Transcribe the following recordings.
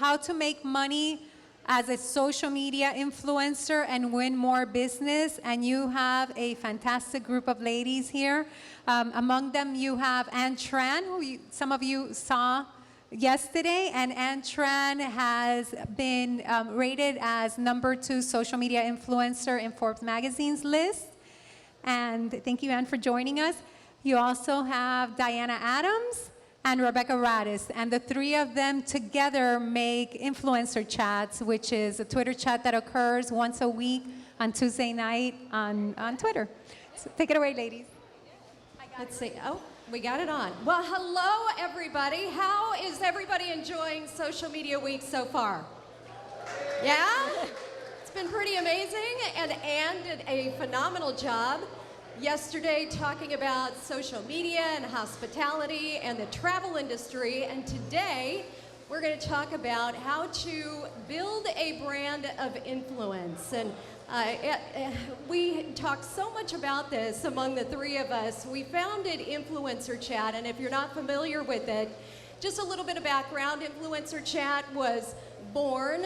how to make money as a social media influencer and win more business. And you have a fantastic group of ladies here. Among them, you have Ann Tran, who some of you saw yesterday, and Ann Tran has been rated as #2 social media influencer in Forbes magazine's list. And thank you, Ann, for joining us. You also have Diana Adams and Rebecca Radis, and the three of them together make Influencer Chats, which is a Twitter chat that occurs once a week on Tuesday night on Twitter. So take it away, ladies. Let's see. Oh, we got it on. Well, hello, everybody. How is everybody enjoying Social Media Week so far? Yeah? It's been pretty amazing, and Ann did a phenomenal job yesterday talking about social media and hospitality and the travel industry, and today we're going to talk about how to build a brand of influence. And we talked so much about this among the three of us. We founded Influencer Chat, and if you're not familiar with it, just a little bit of background. Influencer Chat was born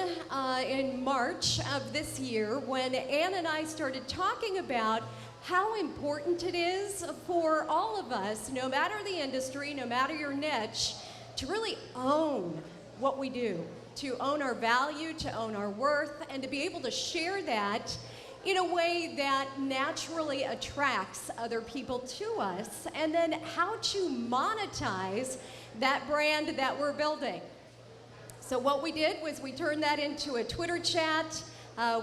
in March of this year when Ann and I started talking about how important it is for all of us, no matter the industry, no matter your niche, to really own what we do, to own our value, to own our worth, and to be able to share that in a way that naturally attracts other people to us, and then how to monetize that brand that we're building. So what we did was we turned that into a Twitter chat.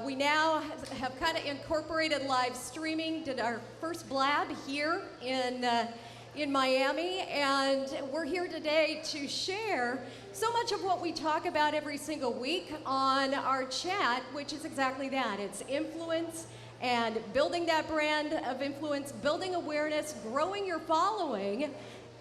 We now have kind of incorporated live streaming, did our first blab here in Miami, and we're here today to share so much of what we talk about every single week on our chat, which is exactly that. It's influence and building that brand of influence, building awareness, growing your following,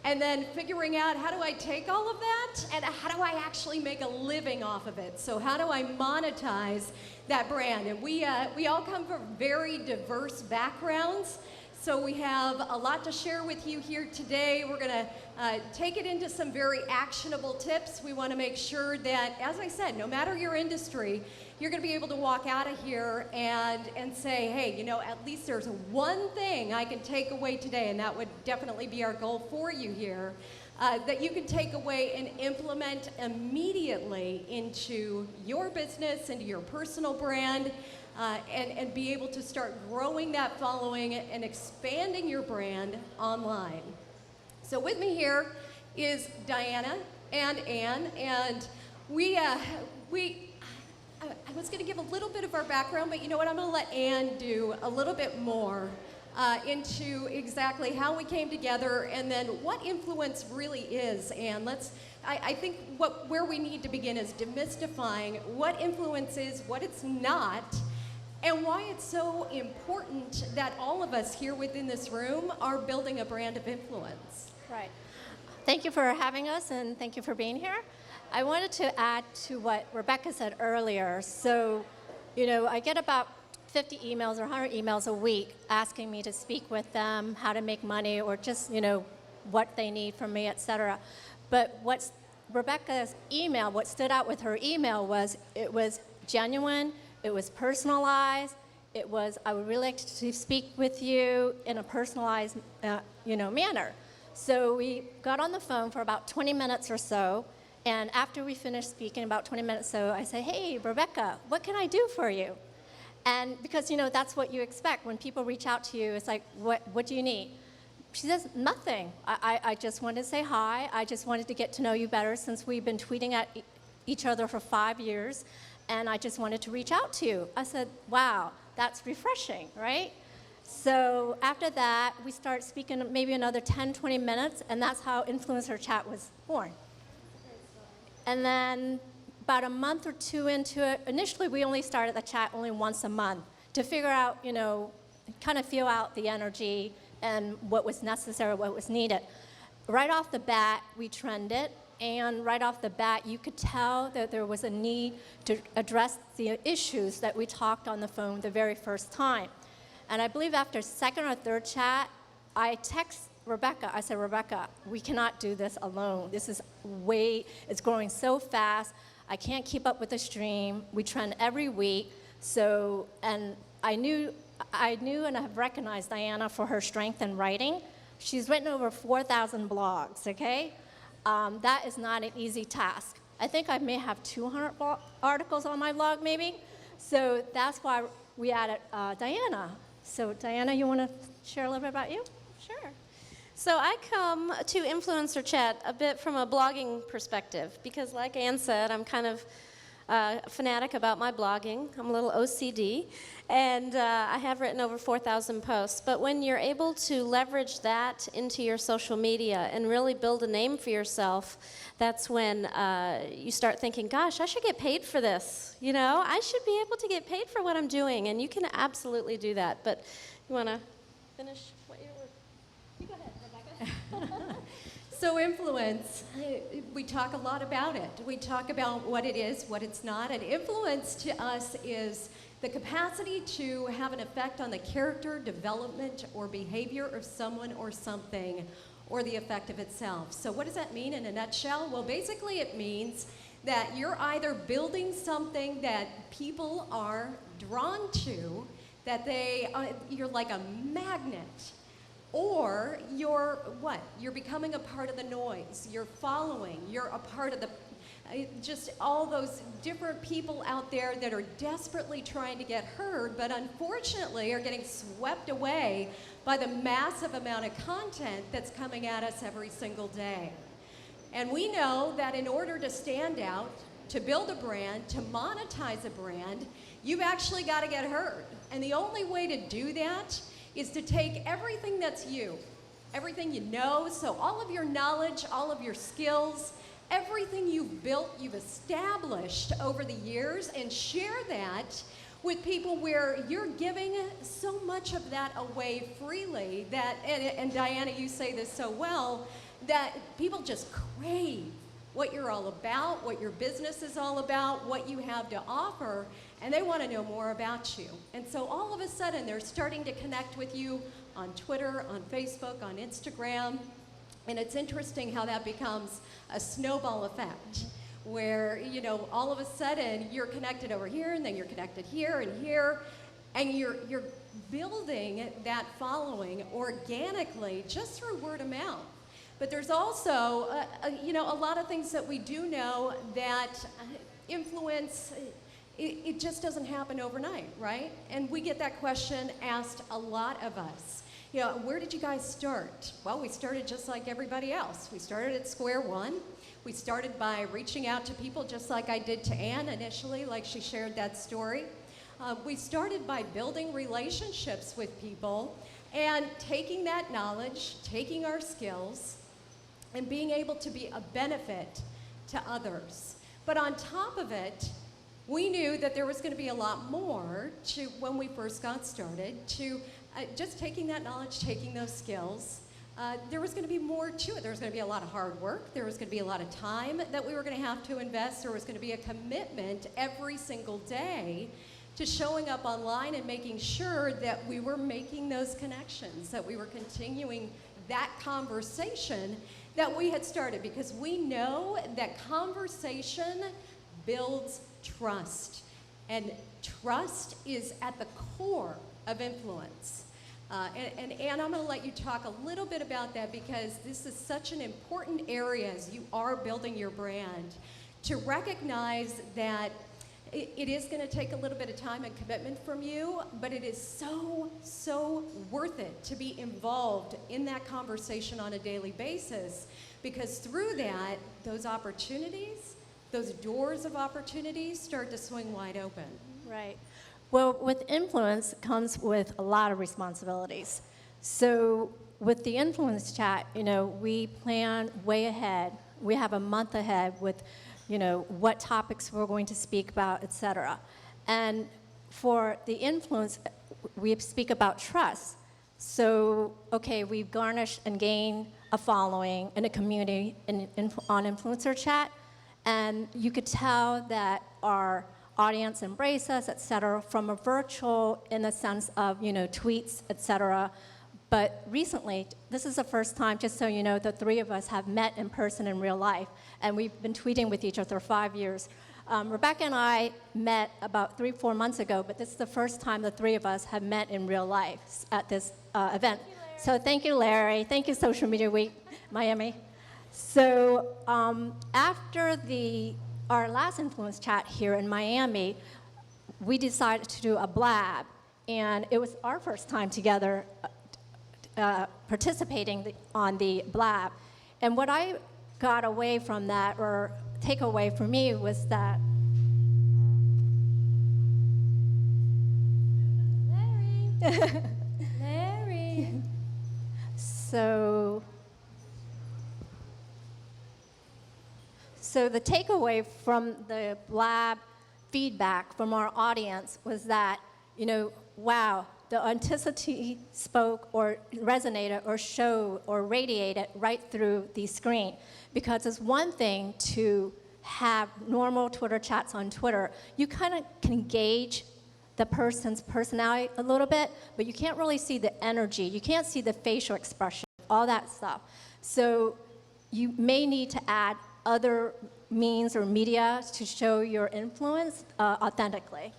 and then figuring out how do I take all of that and how do I actually make a living off of it? So how do I monetize that brand? And we all come from very diverse backgrounds, so we have a lot to share with you here today. We're going to take it into some very actionable tips. We want to make sure that, as I said, no matter your industry, you're going to be able to walk out of here and say, hey, you know, at least there's one thing I can take away today, and that would definitely be our goal for you here, that you can take away and implement immediately into your business, into your personal brand, and be able to start growing that following and expanding your brand online. So with me here is Diana and Ann, and I was going to give a little bit of our background, but you know what? I'm going to let Ann do a little bit more into exactly how we came together and then what influence really is. And I think where we need to begin is demystifying what influence is, what it's not, and why it's so important that all of us here within this room are building a brand of influence. Right. Thank you for having us, and thank you for being here. I wanted to add to what Rebecca said earlier. So, you know, I get about 50 emails or 100 emails a week asking me to speak with them, how to make money, or just, you know, what they need from me, et cetera. But what's Rebecca's email, what stood out with her email was it was genuine, it was personalized, it was, I would really like to speak with you in a personalized, manner. So we got on the phone for about 20 minutes or so, and after we finished speaking, about 20 minutes or so, I said, hey, Rebecca, what can I do for you? And because, you know, that's what you expect. When people reach out to you, it's like, what do you need? She says, nothing. I just wanted to say hi. I just wanted to get to know you better since we've been tweeting at each other for 5 years, and I just wanted to reach out to you. I said, wow, that's refreshing, right? So after that, we started speaking maybe another 10, 20 minutes, and that's how Influencer Chat was born. And then about a month or two into it, initially we only started the chat only once a month to figure out, you know, kind of feel out the energy and what was necessary, what was needed. Right off the bat, we trended, and right off the bat, you could tell that there was a need to address the issues that we talked on the phone the very first time. And I believe after second or third chat, I text Rebecca. I said, Rebecca, we cannot do this alone. This is it's growing so fast. I can't keep up with the stream. We trend every week. So, and I knew and I have recognized Diana for her strength in writing. She's written over 4,000 blogs, okay? That is not an easy task. I think I may have 200 articles on my blog, maybe. So that's why we added Diana. So Diana, you want to share a little bit about you? Sure. So I come to Influencer Chat a bit from a blogging perspective because, like Ann said, I'm kind of a fanatic about my blogging. I'm a little OCD, and I have written over 4,000 posts. But when you're able to leverage that into your social media and really build a name for yourself, that's when you start thinking, gosh, I should get paid for this. You know, I should be able to get paid for what I'm doing, and you can absolutely do that. But you want to finish what you were... You go ahead, Rebecca. So influence, we talk a lot about it. We talk about what it is, what it's not, and influence to us is the capacity to have an effect on the character, development, or behavior of someone or something, or the effect of itself. So what does that mean in a nutshell? Well, basically it means that you're either building something that people are drawn to, that you're like a magnet, or you're what? You're becoming a part of the noise. You're following. You're a part of the, just all those different people out there that are desperately trying to get heard, but unfortunately are getting swept away by the massive amount of content that's coming at us every single day. And we know that in order to stand out, to build a brand, to monetize a brand, you've actually got to get heard. And the only way to do that is to take everything that's you, everything you know, so all of your knowledge, all of your skills, everything you've built, you've established over the years, and share that with people where you're giving so much of that away freely that, and Diana, you say this so well, that people just crave what you're all about, what your business is all about, what you have to offer, and they want to know more about you. And so all of a sudden, they're starting to connect with you on Twitter, on Facebook, on Instagram, and it's interesting how that becomes a snowball effect, where, you know, all of a sudden, you're connected over here, and then you're connected here and here, and you're building that following organically just through word of mouth. But there's also, you know, a lot of things that we do know that influence, it just doesn't happen overnight, right? And we get that question asked a lot of us. You know, where did you guys start? Well, we started just like everybody else. We started at square one. We started by reaching out to people just like I did to Ann initially, like she shared that story. We started by building relationships with people and taking that knowledge, taking our skills, and being able to be a benefit to others. But on top of it, we knew that there was going to be a lot more to, when we first got started, to just taking that knowledge, taking those skills. There was going to be more to it. There was going to be a lot of hard work. There was going to be a lot of time that we were going to have to invest. There was going to be a commitment every single day to showing up online and making sure that we were making those connections, that we were continuing that conversation that we had started, because we know that conversation builds trust, and trust is at the core of influence. And Ann, I'm going to let you talk a little bit about that, because this is such an important area as you are building your brand, to recognize that it is going to take a little bit of time and commitment from you, but it is so, so worth it to be involved in that conversation on a daily basis, because through that, those opportunities, those doors of opportunities start to swing wide open. Right. Well, with influence comes with a lot of responsibilities. So with the influence chat, you know, we plan way ahead. We have a month ahead with, you know, what topics we're going to speak about, et cetera. And for the influence, we speak about trust. So, okay, we've garnished and gained a following in a community on Influencer Chat, and you could tell that our audience embrace us, et cetera, from a virtual, in the sense of, you know, tweets, et cetera. But recently, this is the first time, just so you know, the three of us have met in person in real life, and we've been tweeting with each other for 5 years. Rebecca and I met about 3-4 months ago, but this is the first time the three of us have met in real life at this event. So thank you, Larry. Thank you, Social Media Week, Miami. So after our last influence chat here in Miami, we decided to do a blab, and it was our first time together participating on the blab. And what I got away from that, or take away for me, was that Larry. So the takeaway from the blab feedback from our audience was that, wow, the authenticity spoke or resonated or showed or radiated right through the screen. Because it's one thing to have normal Twitter chats on Twitter. You kind of can gauge the person's personality a little bit, but you can't really see the energy. You can't see the facial expression, all that stuff. So you may need to add other means or media to show your influence authentically.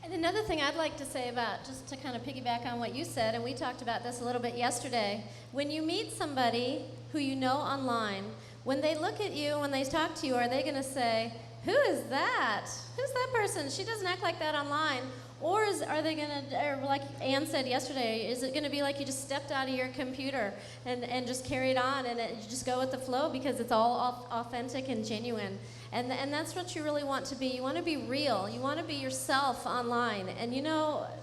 And another thing I'd like to say about, just to kind of piggyback on what you said, and we talked about this a little bit yesterday, when you meet somebody who you know online, when they look at you, when they talk to you, are they going to say, who is that? Who's that person? She doesn't act like that online. Or are they going to, like Ann said yesterday, is it going to be like you just stepped out of your computer and just carried on and you just go with the flow because it's all authentic and genuine? And that's what you really want to be. You want to be real. You want to be yourself online. And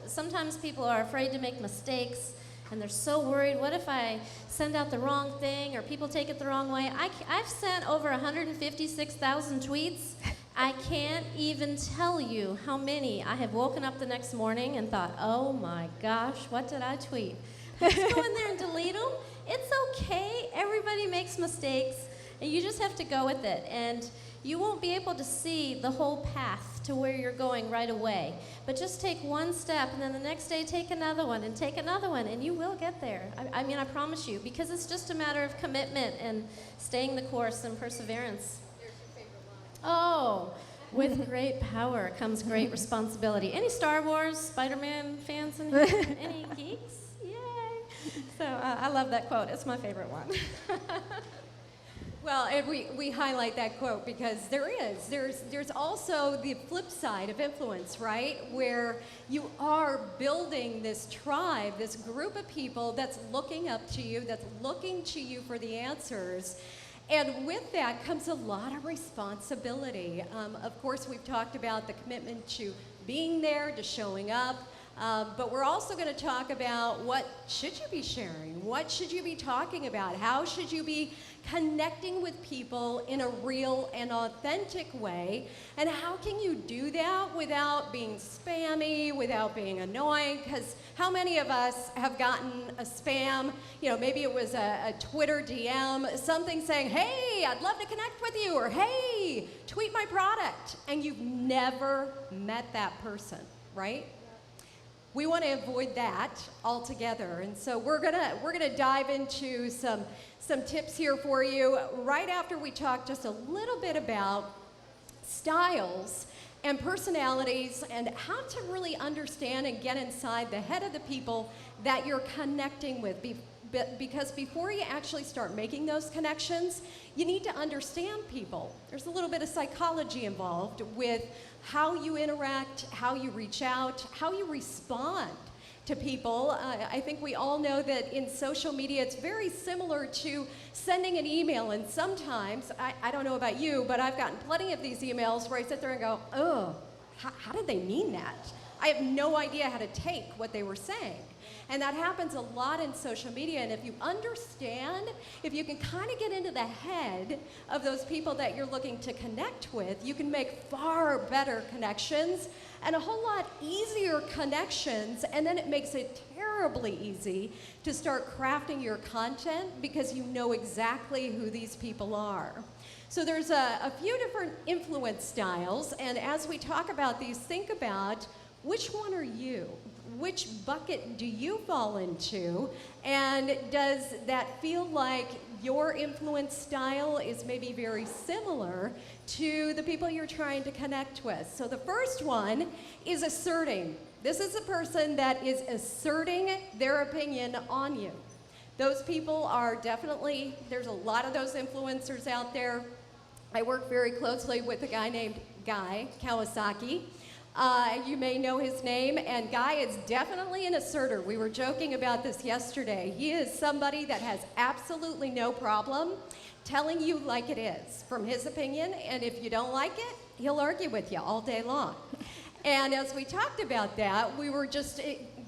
sometimes people are afraid to make mistakes and they're so worried, what if I send out the wrong thing or people take it the wrong way? I've sent over 156,000 tweets. I can't even tell you how many I have woken up the next morning and thought, oh my gosh, what did I tweet? I just go in there and delete them. It's okay. Everybody makes mistakes, and you just have to go with it. And you won't be able to see the whole path to where you're going right away. But just take one step, and then the next day take another one, and take another one, and you will get there. I mean, I promise you, because it's just a matter of commitment and staying the course and perseverance. Oh, with great power comes great responsibility. Any Star Wars, Spider-Man fans in here? Any geeks? Yay! So I love that quote. It's my favorite one. Well, and we highlight that quote because there's also the flip side of influence, right? Where you are building this tribe, this group of people that's looking up to you, that's looking to you for the answers. And with that comes a lot of responsibility. Of course, we've talked about the commitment to being there, to showing up, but we're also going to talk about what should you be sharing? What should you be talking about? How should you be connecting with people in a real and authentic way? And how can you do that without being spammy, without being annoying? Because how many of us have gotten a spam, maybe it was a Twitter DM, something saying, hey, I'd love to connect with you, or hey, tweet my product, and you've never met that person, right? We want to avoid that altogether, and so we're gonna dive into some tips here for you right after we talk just a little bit about styles and personalities and how to really understand and get inside the head of the people that you're connecting with. Because before you actually start making those connections, you need to understand people. There's a little bit of psychology involved with how you interact, how you reach out, how you respond to people. I think we all know that in social media it's very similar to sending an email, and sometimes, I don't know about you, but I've gotten plenty of these emails where I sit there and go, oh, how did they mean that? I have no idea how to take what they were saying. And that happens a lot in social media, and if you understand, if you can kind of get into the head of those people that you're looking to connect with, you can make far better connections and a whole lot easier connections, and then it makes it terribly easy to start crafting your content because you know exactly who these people are. So there's a few different influence styles, and as we talk about these, think about which one are you? Which bucket do you fall into? And does that feel like your influence style is maybe very similar to the people you're trying to connect with. So the first one is asserting. This is a person that is asserting their opinion on you. Those people are definitely, there's a lot of those influencers out there. I work very closely with a guy named Guy Kawasaki. You may know his name, and Guy is definitely an asserter. We were joking about this yesterday. He is somebody that has absolutely no problem telling you like it is, from his opinion, and if you don't like it, he'll argue with you all day long. And as we talked about that, we were just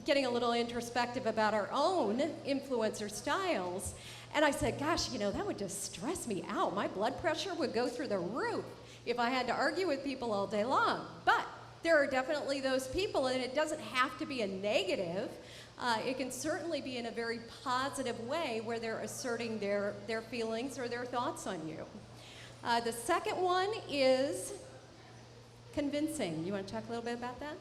getting a little introspective about our own influencer styles. And I said, gosh, you know, that would just stress me out. My blood pressure would go through the roof if I had to argue with people all day long. But there are definitely those people, and it doesn't have to be a negative. It can certainly be in a very positive way where they're asserting their feelings or their thoughts on you. The second one is convincing. You want to talk a little bit about that?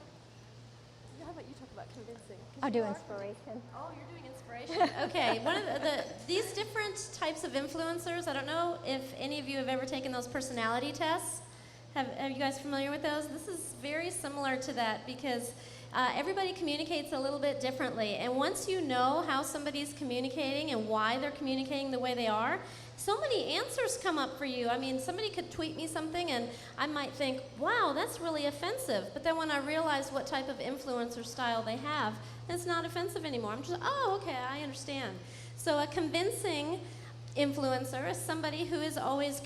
How about you talk about convincing? I'll do inspiration. Oh, you're doing inspiration. Okay, one of these different types of influencers, I don't know if any of you have ever taken those personality tests. Are you guys familiar with those? This is very similar to that because everybody communicates a little bit differently. And once you know how somebody's communicating and why they're communicating the way they are, so many answers come up for you. I mean, somebody could tweet me something and I might think, wow, that's really offensive. But then when I realize what type of influencer style they have, it's not offensive anymore. I'm just, oh, okay, I understand. So a convincing influencer is somebody who is always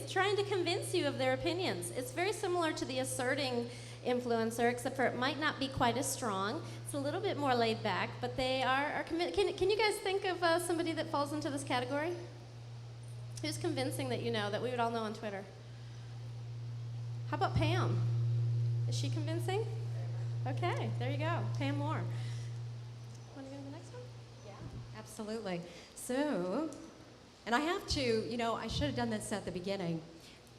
trying to convince you of their opinions. It's very similar to the asserting influencer, except for it might not be quite as strong. It's a little bit more laid back, but they are committed. Can you guys think of somebody that falls into this category? Who's convincing that you know, that we would all know on Twitter? How about Pam? Is she convincing? Okay, there you go. Pam Moore. Want to go to the next one? Yeah, absolutely. So, and I have to, you know, I should have done this at the beginning.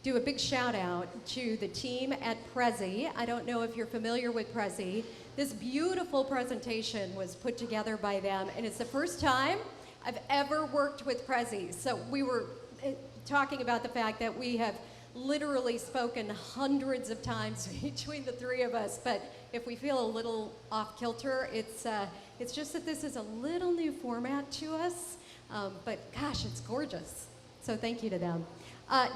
Do a big shout out to the team at Prezi. I don't know if you're familiar with Prezi. This beautiful presentation was put together by them, and it's the first time I've ever worked with Prezi. So we were talking about the fact that we have literally spoken hundreds of times between the three of us, but if we feel a little off kilter, it's just that this is a little new format to us, but gosh, it's gorgeous. So thank you to them.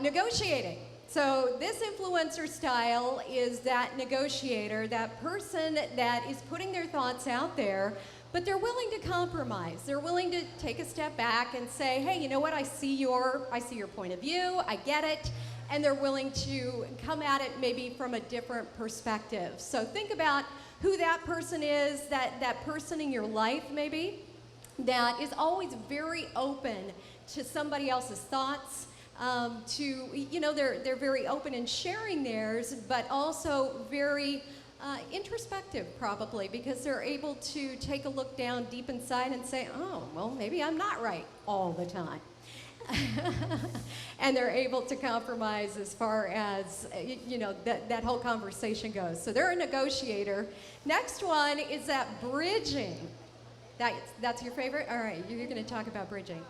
Negotiating. So this influencer style is that negotiator, that person that is putting their thoughts out there, but they're willing to compromise. They're willing to take a step back and say, hey, you know what, I see your point of view, I get it, and they're willing to come at it maybe from a different perspective. So think about who that person is, that person in your life maybe, that is always very open to somebody else's thoughts, they're very open in sharing theirs, but also very introspective probably, because they're able to take a look down deep inside and say, oh, well, maybe I'm not right all the time. And they're able to compromise as far as, that whole conversation goes. So they're a negotiator. Next one is that bridging. That's your favorite? All right, you're going to talk about bridging.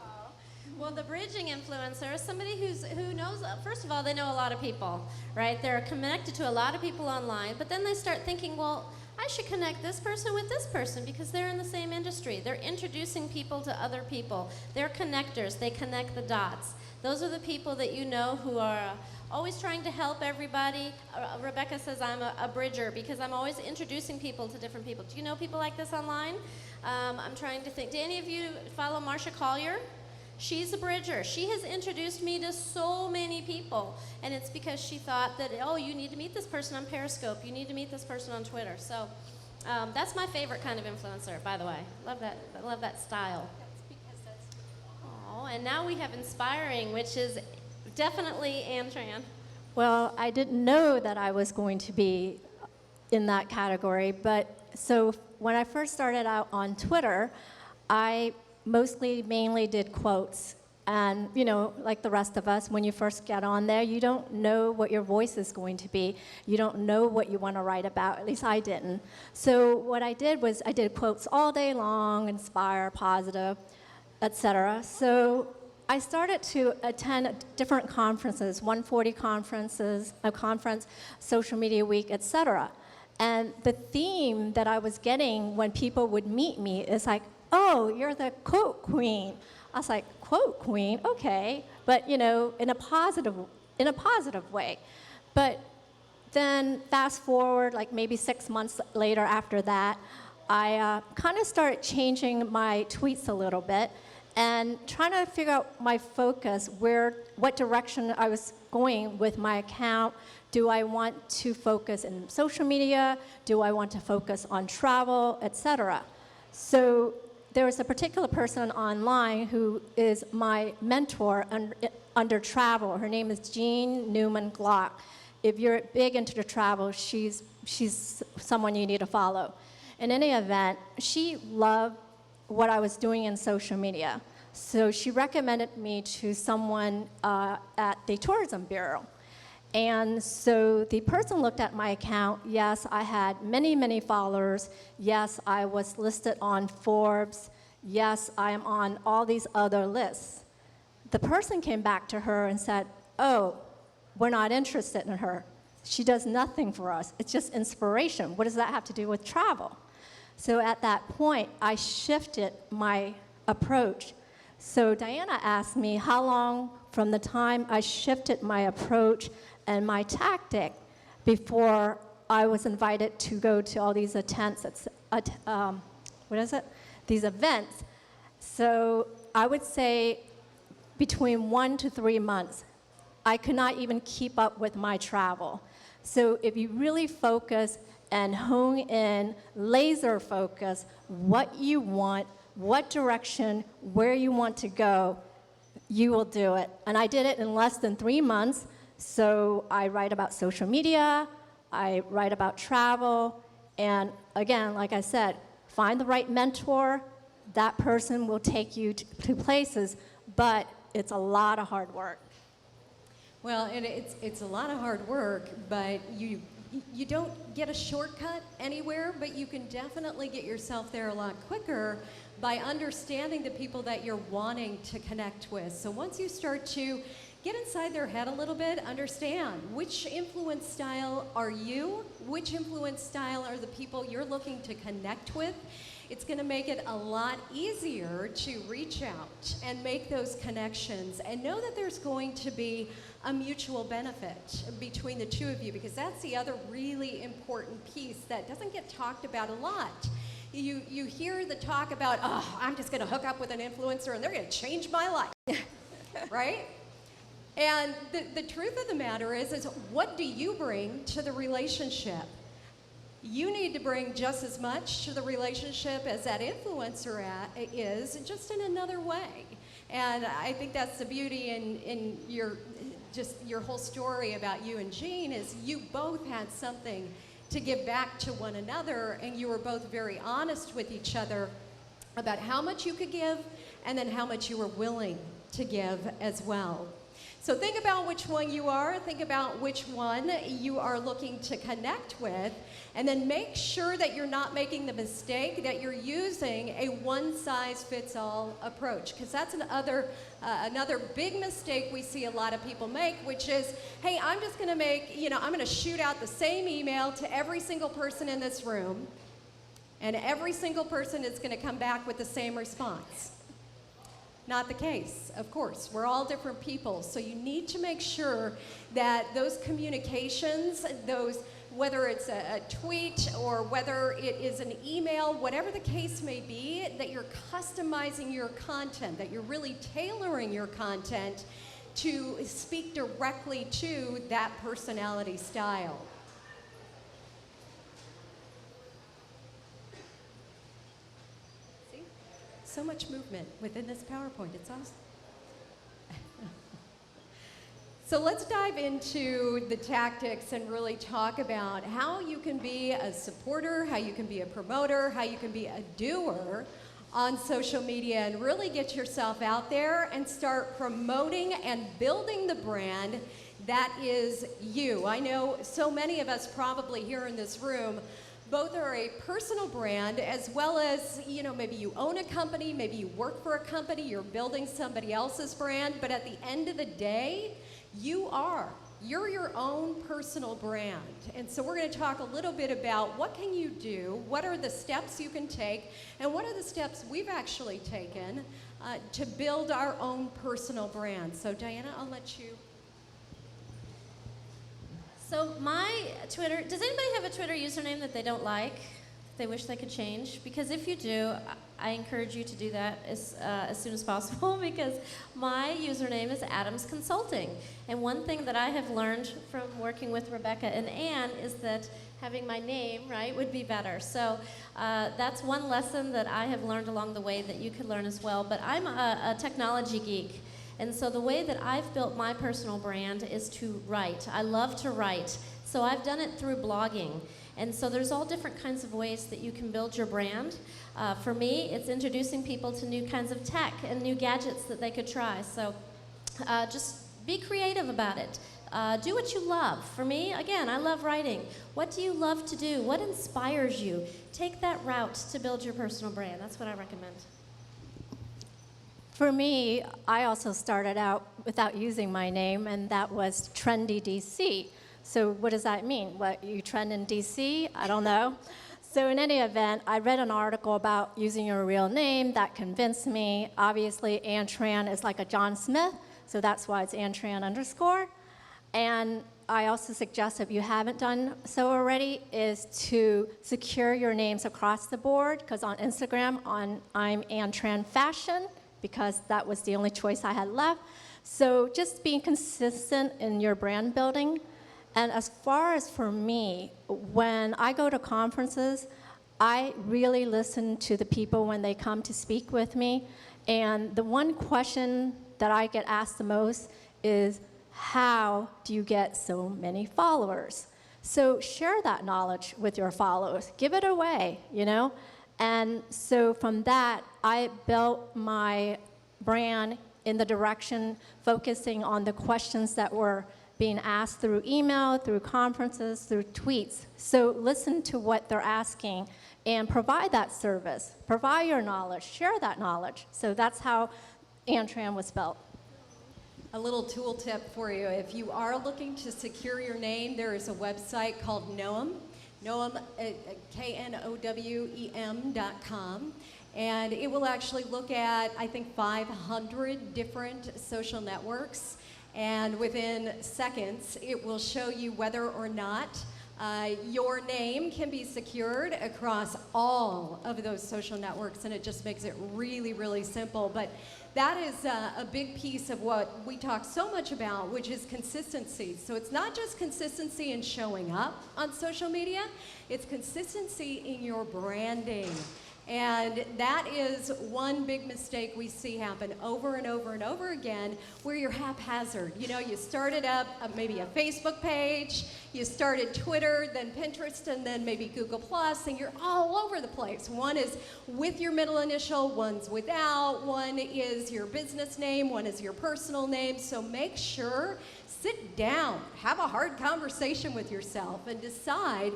Well, the bridging influencer is somebody who knows, first of all, they know a lot of people, right? They're connected to a lot of people online, but then they start thinking, well, I should connect this person with this person because they're in the same industry. They're introducing people to other people. They're connectors. They connect the dots. Those are the people that you know who are always trying to help everybody. Rebecca says I'm a bridger because I'm always introducing people to different people. Do you know people like this online? I'm trying to think. Do any of you follow Marsha Collier? She's a bridger. She has introduced me to so many people, and it's because she thought that, oh, you need to meet this person on Periscope. You need to meet this person on Twitter. So that's my favorite kind of influencer, by the way. Love that. I love that style. Oh, and now we have inspiring, which is definitely Ann Tran. Well, I didn't know that I was going to be in that category, but so when I first started out on Twitter, I mainly did quotes. And, like the rest of us, when you first get on there, you don't know what your voice is going to be. You don't know what you want to write about. At least I didn't. So what I did was I did quotes all day long, inspire, positive, etc. So I started to attend different conferences, 140 conferences, a conference, Social Media Week, etc. And the theme that I was getting when people would meet me is like, oh, you're the quote queen. I was like, quote queen, okay, but in a positive way. But then fast forward, like maybe 6 months later after that, I kind of started changing my tweets a little bit and trying to figure out my focus, what direction I was going with my account. Do I want to focus in social media? Do I want to focus on travel, etc.? So there was a particular person online who is my mentor under travel. Her name is Jean Newman Glock. If you're big into the travel, she's someone you need to follow. In any event, she loved what I was doing in social media. So she recommended me to someone at the Tourism Bureau. And so the person looked at my account. Yes, I had many, many followers. Yes, I was listed on Forbes. Yes, I am on all these other lists. The person came back to her and said, oh, we're not interested in her. She does nothing for us. It's just inspiration. What does that have to do with travel? So at that point, I shifted my approach. So Diana asked me how long from the time I shifted my approach and my tactic before I was invited to go to all these these events. So I would say between 1 to 3 months. I could not even keep up with my travel. So if you really focus and hone in, laser focus, what you want, what direction, where you want to go, you will do it. And I did it in less than 3 months. So I write about social media, I write about travel, and again, like I said, find the right mentor. That person will take you to places, but it's a lot of hard work. Well, and it's a lot of hard work, but you don't get a shortcut anywhere, but you can definitely get yourself there a lot quicker by understanding the people that you're wanting to connect with. So once you start to get inside their head a little bit, understand which influence style are you, which influence style are the people you're looking to connect with. It's going to make it a lot easier to reach out and make those connections and know that there's going to be a mutual benefit between the two of you, because that's the other really important piece that doesn't get talked about a lot. You hear the talk about, oh, I'm just going to hook up with an influencer and they're going to change my life, right? And the truth of the matter is what do you bring to the relationship? You need to bring just as much to the relationship as that influencer is, just in another way. And I think that's the beauty in your whole story about you and Jean, is you both had something to give back to one another, and you were both very honest with each other about how much you could give and then how much you were willing to give as well. So think about which one you are, think about which one you are looking to connect with, and then make sure that you're not making the mistake that you're using a one-size-fits-all approach, because that's another big mistake we see a lot of people make, which is, hey, I'm just gonna I'm gonna shoot out the same email to every single person in this room, and every single person is gonna come back with the same response. Not the case, of course. We're all different people, so you need to make sure that those communications, whether it's a tweet or whether it is an email, whatever the case may be, that you're customizing your content, that you're really tailoring your content to speak directly to that personality style. So much movement within this PowerPoint. It's awesome. So let's dive into the tactics and really talk about how you can be a supporter, how you can be a promoter, how you can be a doer on social media and really get yourself out there and start promoting and building the brand that is you. I know so many of us probably here in this room Both are a personal brand as well as, you know, maybe you own a company, maybe you work for a company, you're building somebody else's brand, but at the end of the day, you're your own personal brand. And so we're going to talk a little bit about what can you do, what are the steps you can take, and what are the steps we've actually taken to build our own personal brand. So Diana, I'll let you. So my Twitter, does anybody have a Twitter username that they don't like, that they wish they could change? Because if you do, I encourage you to do that as soon as possible because my username is Adams Consulting. And one thing that I have learned from working with Rebecca and Ann is that having my name, right, would be better. So that's one lesson that I have learned along the way that you could learn as well. But I'm a technology geek. And so the way that I've built my personal brand is to write. I love to write. So I've done it through blogging. And so there's all different kinds of ways that you can build your brand. For me, it's introducing people to new kinds of tech and new gadgets that they could try. So just be creative about it. Do what you love. For me, again, I love writing. What do you love to do? What inspires you? Take that route to build your personal brand. That's what I recommend. For me, I also started out without using my name, and that was Trendy DC. So what does that mean? What, you trend in DC? I don't know. So in any event, I read an article about using your real name that convinced me. Obviously, Ann Tran is like a John Smith, so that's why it's Ann Tran _. And I also suggest, if you haven't done so already, is to secure your names across the board, because on Instagram, I'm Ann Tran Fashion, because that was the only choice I had left. So just being consistent in your brand building. And as far as for me, when I go to conferences, I really listen to the people when they come to speak with me. And the one question that I get asked the most is, how do you get so many followers? So share that knowledge with your followers. Give it away, you know? And so from that, I built my brand in the direction focusing on the questions that were being asked through email, through conferences, through tweets. So listen to what they're asking and provide that service. Provide your knowledge, share that knowledge. So that's how Ann Tran was built. A little tool tip for you. If you are looking to secure your name, there is a website called Knowem. Knowem, KNOWEM.com. And it will actually look at, I think, 500 different social networks. And within seconds, it will show you whether or not your name can be secured across all of those social networks. And it just makes it really, really simple. But that is a big piece of what we talk so much about, which is consistency. So it's not just consistency in showing up on social media, it's consistency in your branding. And that is one big mistake we see happen over and over and over again, where you're haphazard. You know, you started up maybe a Facebook page, you started Twitter, then Pinterest, and then maybe Google+, and you're all over the place. One is with your middle initial, one's without, one is your business name, one is your personal name. So make sure, sit down, have a hard conversation with yourself, and decide,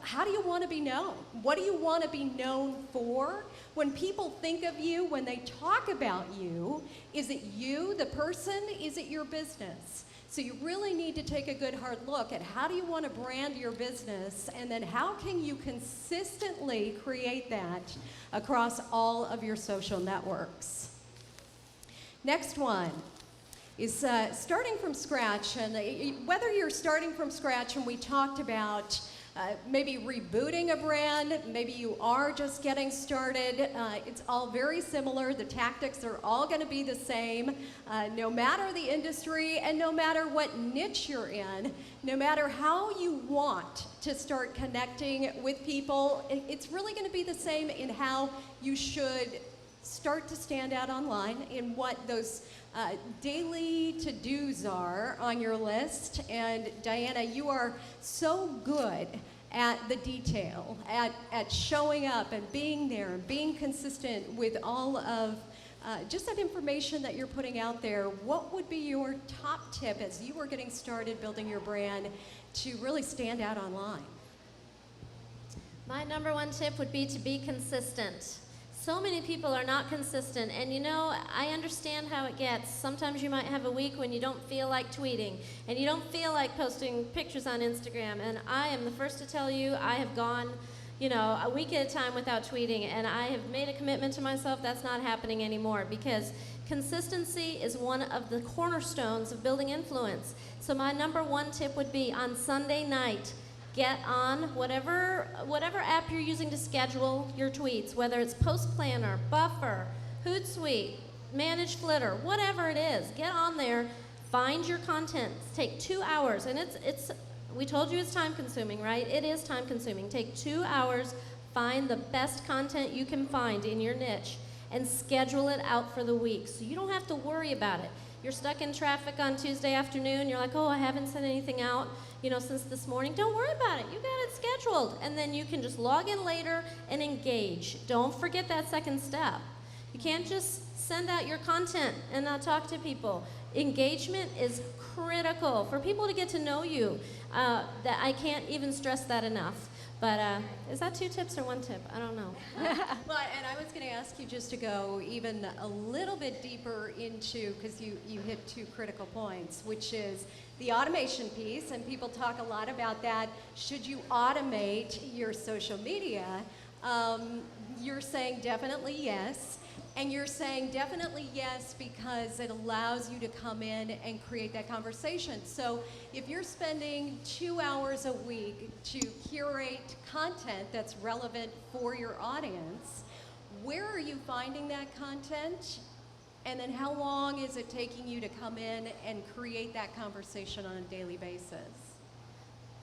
how do you want to be known? What do you want to be known for? When people think of you, when they talk about you, is it you, the person? Is it your business? So you really need to take a good hard look at how do you want to brand your business, and then how can you consistently create that across all of your social networks. Next one is starting from scratch. And whether you're starting from scratch, and we talked about maybe rebooting a brand, maybe you are just getting started. It's all very similar. The tactics are all going to be the same, no matter the industry and no matter what niche you're in, no matter how you want to start connecting with people. It's really going to be the same in how you should start to stand out online, in what those daily to-dos are on your list. And Diana, you are so good at the detail, at showing up and being there and being consistent with all of just that information that you're putting out there. What would be your top tip as you were getting started building your brand to really stand out online? My number one tip would be to be consistent. So many people are not consistent, and you know, I understand how it gets. Sometimes you might have a week when you don't feel like tweeting, and you don't feel like posting pictures on Instagram, and I am the first to tell you, I have gone, you know, a week at a time without tweeting, and I have made a commitment to myself that's not happening anymore, because consistency is one of the cornerstones of building influence. So my number one tip would be on Sunday night, get on whatever app you're using to schedule your tweets, whether it's Post Planner, Buffer, Hootsuite, Manage Flitter, whatever it is. Get on there, find your content. Take 2 hours, and we told you it's time consuming, right? It is time consuming. Take 2 hours, find the best content you can find in your niche, and schedule it out for the week, so you don't have to worry about it. You're stuck in traffic on Tuesday afternoon, you're like, oh, I haven't sent anything out, you know, since this morning. Don't worry about it, you got it scheduled. And then you can just log in later and engage. Don't forget that second step. You can't just send out your content and not talk to people. Engagement is critical for people to get to know you. That I can't even stress that enough. But is that 2 tips or 1 tip? I don't know. Well, and I was going to ask you just to go even a little bit deeper into, because you hit 2 critical points, which is the automation piece, and people talk a lot about that. Should you automate your social media? You're saying definitely yes. And you're saying definitely yes because it allows you to come in and create that conversation. So if you're spending 2 hours a week to curate content that's relevant for your audience, where are you finding that content? And then how long is it taking you to come in and create that conversation on a daily basis?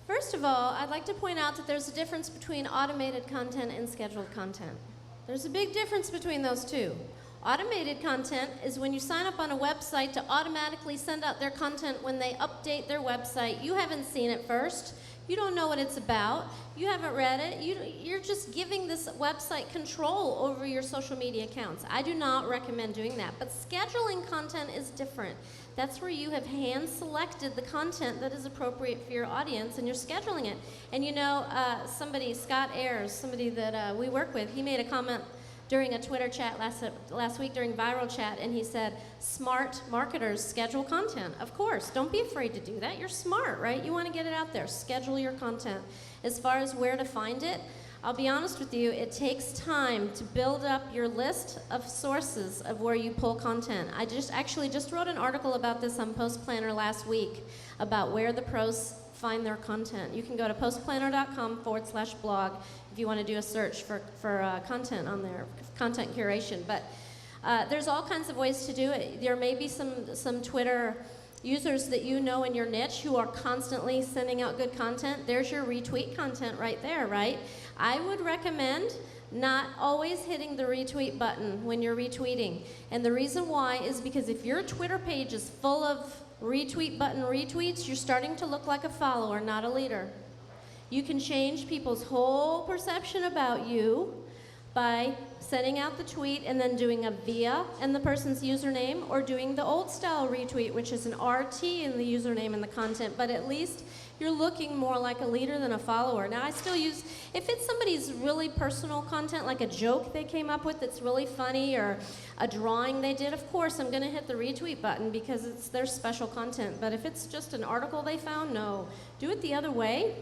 First of all, I'd like to point out that there's a difference between automated content and scheduled content. There's a big difference between those two. Automated content is when you sign up on a website to automatically send out their content when they update their website. You haven't seen it first. You don't know what it's about. You haven't read it. You're just giving this website control over your social media accounts. I do not recommend doing that. But scheduling content is different. That's where you have hand-selected the content that is appropriate for your audience, and you're scheduling it. And you know, Scott Ayers, somebody that we work with, he made a comment during a Twitter chat last week during Viral Chat, and he said, smart marketers schedule content. Of course, don't be afraid to do that. You're smart, right? You want to get it out there. Schedule your content. As far as where to find it, I'll be honest with you, it takes time to build up your list of sources of where you pull content. I actually just wrote an article about this on Post Planner last week about where the pros find their content. You can go to postplanner.com/blog if you want to do a search for content on there, content curation. But there's all kinds of ways to do it. There may be some Twitter users that you know in your niche who are constantly sending out good content. There's your retweet content right there, right? I would recommend not always hitting the retweet button when you're retweeting. And the reason why is because if your Twitter page is full of retweet button retweets, you're starting to look like a follower, not a leader. You can change people's whole perception about you by sending out the tweet and then doing a via and the person's username, or doing the old style retweet, which is an RT in the username and the content, but at least you're looking more like a leader than a follower. Now, I still use, if it's somebody's really personal content, like a joke they came up with that's really funny, or a drawing they did, of course I'm gonna hit the retweet button because it's their special content. But if it's just an article they found, no. Do it the other way.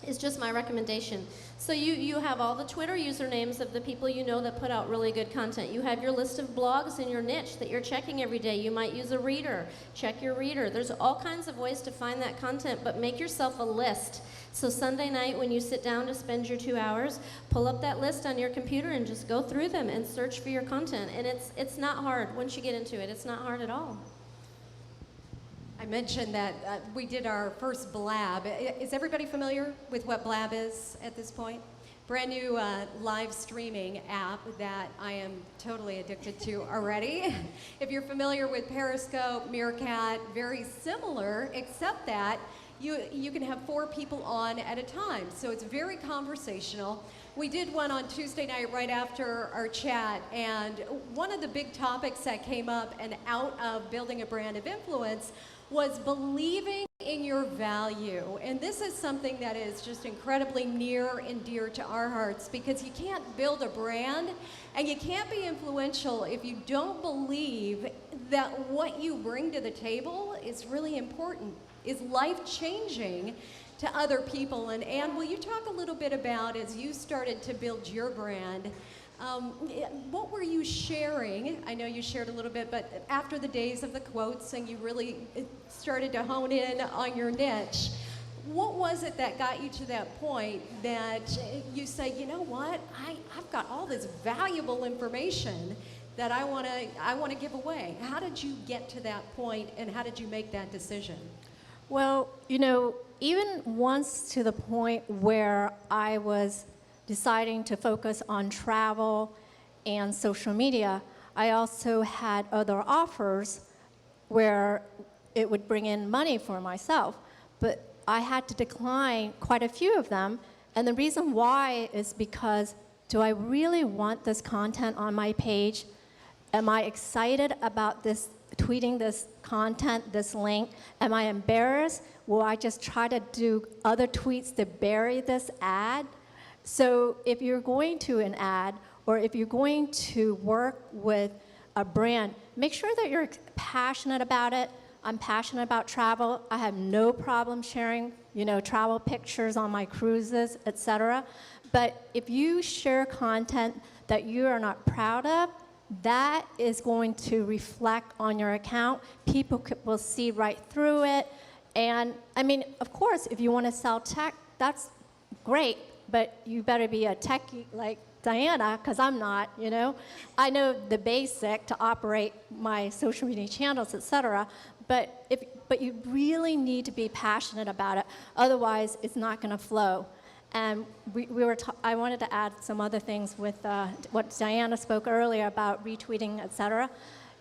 Is just my recommendation. So you have all the Twitter usernames of the people you know that put out really good content. You have your list of blogs in your niche that you're checking every day. You might use a reader. Check your reader. There's all kinds of ways to find that content, but make yourself a list. So Sunday night when you sit down to spend your 2 hours, pull up that list on your computer and just go through them and search for your content. And it's not hard. Once you get into it, it's not hard at all. I mentioned that we did our first Blab. Is everybody familiar with what Blab is at this point? Brand new live streaming app that I am totally addicted to already. If you're familiar with Periscope, Meerkat, very similar, except that you can have 4 people on at a time. So it's very conversational. We did one on Tuesday night right after our chat, and one of the big topics that came up and out of building a brand of influence was believing In your value, and this is something that is just incredibly near and dear to our hearts, because you can't build a brand and you can't be influential if you don't believe that what you bring to the table is really important, is life-changing to other people. And Anne, will you talk a little bit about, as you started to build your brand, what were you sharing? I know you shared a little bit, but after the days of the quotes and you really started to hone in on your niche, what was it that got you to that point that you say, you know what, I've got all this valuable information that I want to give away? How did you get to that point, and how did you make that decision? Well, you know, even once to the point where I was deciding to focus on travel and social media, I also had other offers where it would bring in money for myself. But I had to decline quite a few of them. And the reason why is because, do I really want this content on my page? Am I excited about this, tweeting this content, this link? Am I embarrassed? Will I just try to do other tweets to bury this ad? So if you're going to an ad, or if you're going to work with a brand, make sure that you're passionate about it. I'm passionate about travel. I have no problem sharing, you know, travel pictures on my cruises, etc. But if you share content that you are not proud of, that is going to reflect on your account. People will see right through it. And I mean, of course, if you want to sell tech, that's great. But you better be a techie like Diana, because I'm not, you know. I know the basic to operate my social media channels, etc. But you really need to be passionate about it. Otherwise, it's not going to flow. And I wanted to add some other things with what Diana spoke earlier about retweeting, etc.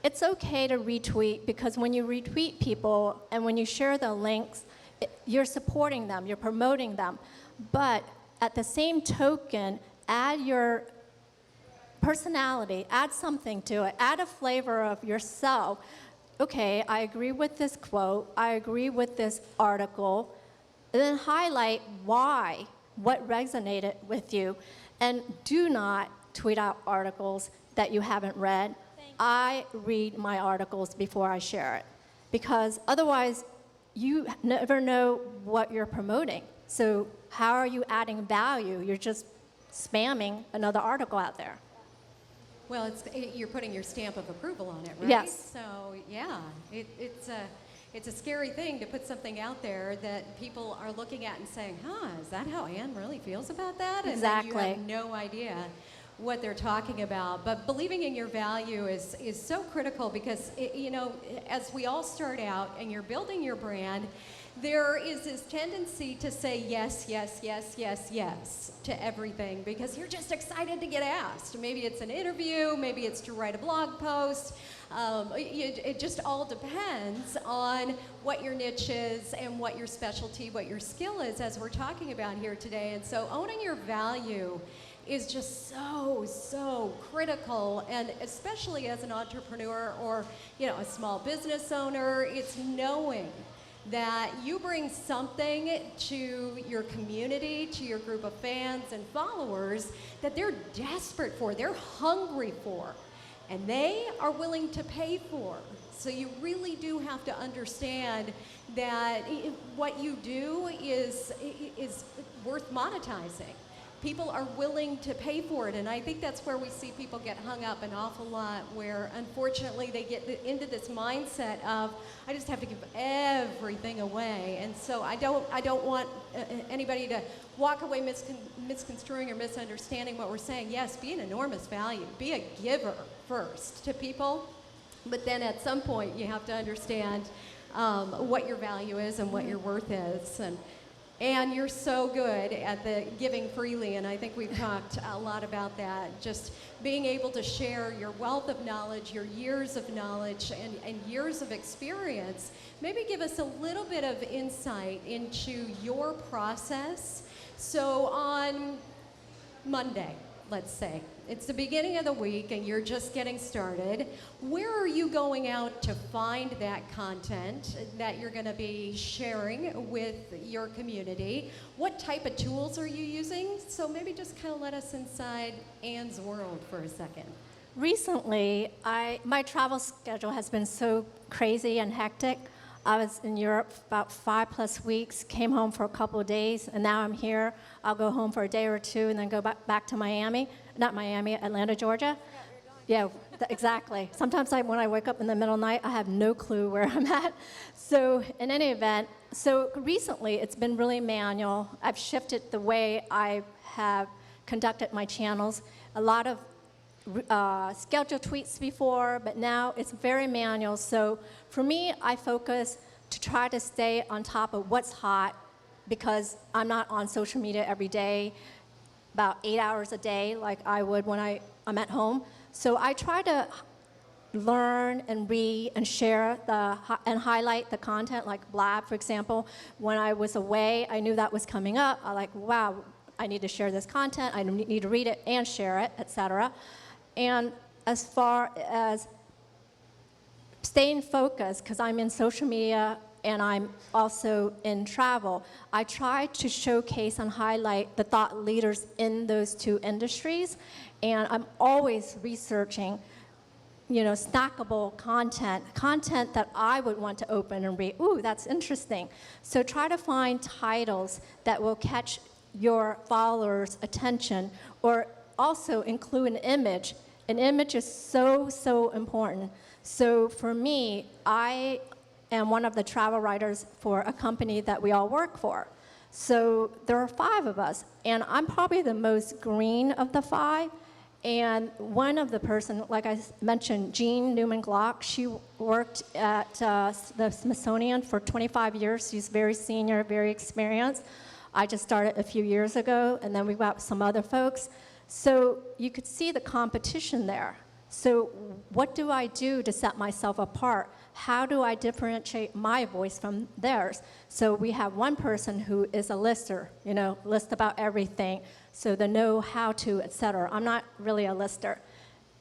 It's okay to retweet, because when you retweet people and when you share the links, you're supporting them, you're promoting them. But at the same token, add your personality, add something to it, add a flavor of yourself. Okay, I agree with this quote, I agree with this article, and then highlight why, what resonated with you. And do not tweet out articles that you haven't read. I read my articles before I share it, because otherwise you never know what you're promoting. So how are you adding value? You're just spamming another article out there. Well, you're putting your stamp of approval on it, right? Yes. So yeah, it's a scary thing to put something out there that people are looking at and saying, "Huh, is that how Anne really feels about that?" And Exactly. then you have no idea what they're talking about. But believing in your value is so critical, because you know, as we all start out and you're building your brand, there is this tendency to say yes, yes, yes, yes, yes to everything, because you're just excited to get asked. Maybe it's an interview, maybe it's to write a blog post. It just all depends on what your niche is and what your specialty, what your skill is, as we're talking about here today. And so owning your value is just so critical, and especially as an entrepreneur or, you know, a small business owner, it's knowing that you bring something to your community, to your group of fans and followers that they're desperate for, they're hungry for, and they are willing to pay for. So you really do have to understand that what you do is worth monetizing. People are willing to pay for it, and I think that's where we see people get hung up an awful lot, where unfortunately they get into this mindset of, I just have to give everything away. And so I don't want anybody to walk away misconstruing or misunderstanding what we're saying. Yes, be an enormous value, be a giver first to people, but then at some point you have to understand what your value is and what your worth is. And you're so good at the giving freely, and I think we've talked a lot about that. Just being able to share your wealth of knowledge, your years of knowledge, and years of experience. Maybe give us a little bit of insight into your process. So on Monday, let's say, It's the beginning of the week and you're just getting started. Where are you going out to find that content that you're going to be sharing with your community? What type of tools are you using? So maybe just kind of let us inside Anne's world for a second. Recently, my travel schedule has been so crazy and hectic. I was in Europe about 5+ weeks, came home for a couple of days, and now I'm here. I'll go home for a day or two and then go back to Miami. Not Miami, Atlanta, Georgia. Yeah, exactly. Sometimes when I wake up in the middle of the night, I have no clue where I'm at. So in any event, so recently it's been really manual. I've shifted the way I have conducted my channels. A lot of scheduled tweets before, but now it's very manual. So for me, I focus to try to stay on top of what's hot because I'm not on social media every day, about 8 hours a day like I would when I'm at home. So I try to learn and read and share and highlight the content, like Blab, for example. When I was away, I knew that was coming up. I like, wow, I need to share this content. I need to read it and share it, etc. And as far as staying focused, because I'm in social media and I'm also in travel, I try to showcase and highlight the thought leaders in those two industries. And I'm always researching, snackable content that I would want to open and read. Ooh, that's interesting. So try to find titles that will catch your followers' attention, or also include an image. An image is so important. So for me, I am one of the travel writers for a company that we all work for. So there are 5 of us, and I'm probably the most green of the 5. And one of the person, like I mentioned, Jean Newman Glock, she worked at the Smithsonian for 25 years. She's very senior, very experienced. I just started a few years ago, and then we got some other folks. So you could see the competition there. So what do I do to set myself apart? How do I differentiate my voice from theirs? So we have one person who is a lister, list about everything. So the know, how to, etc. I'm not really a lister.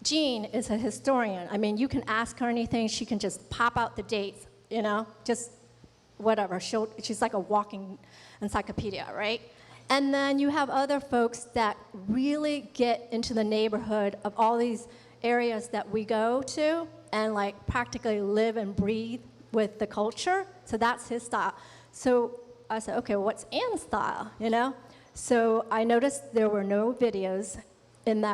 Jean is a historian. I mean, you can ask her anything, she can just pop out the dates, just whatever. She's like a walking encyclopedia, right? And then you have other folks that really get into the neighborhood of all these areas that we go to and like practically live and breathe with the culture. So that's his style. So I said, okay, what's Anne's style, So I noticed there were no videos in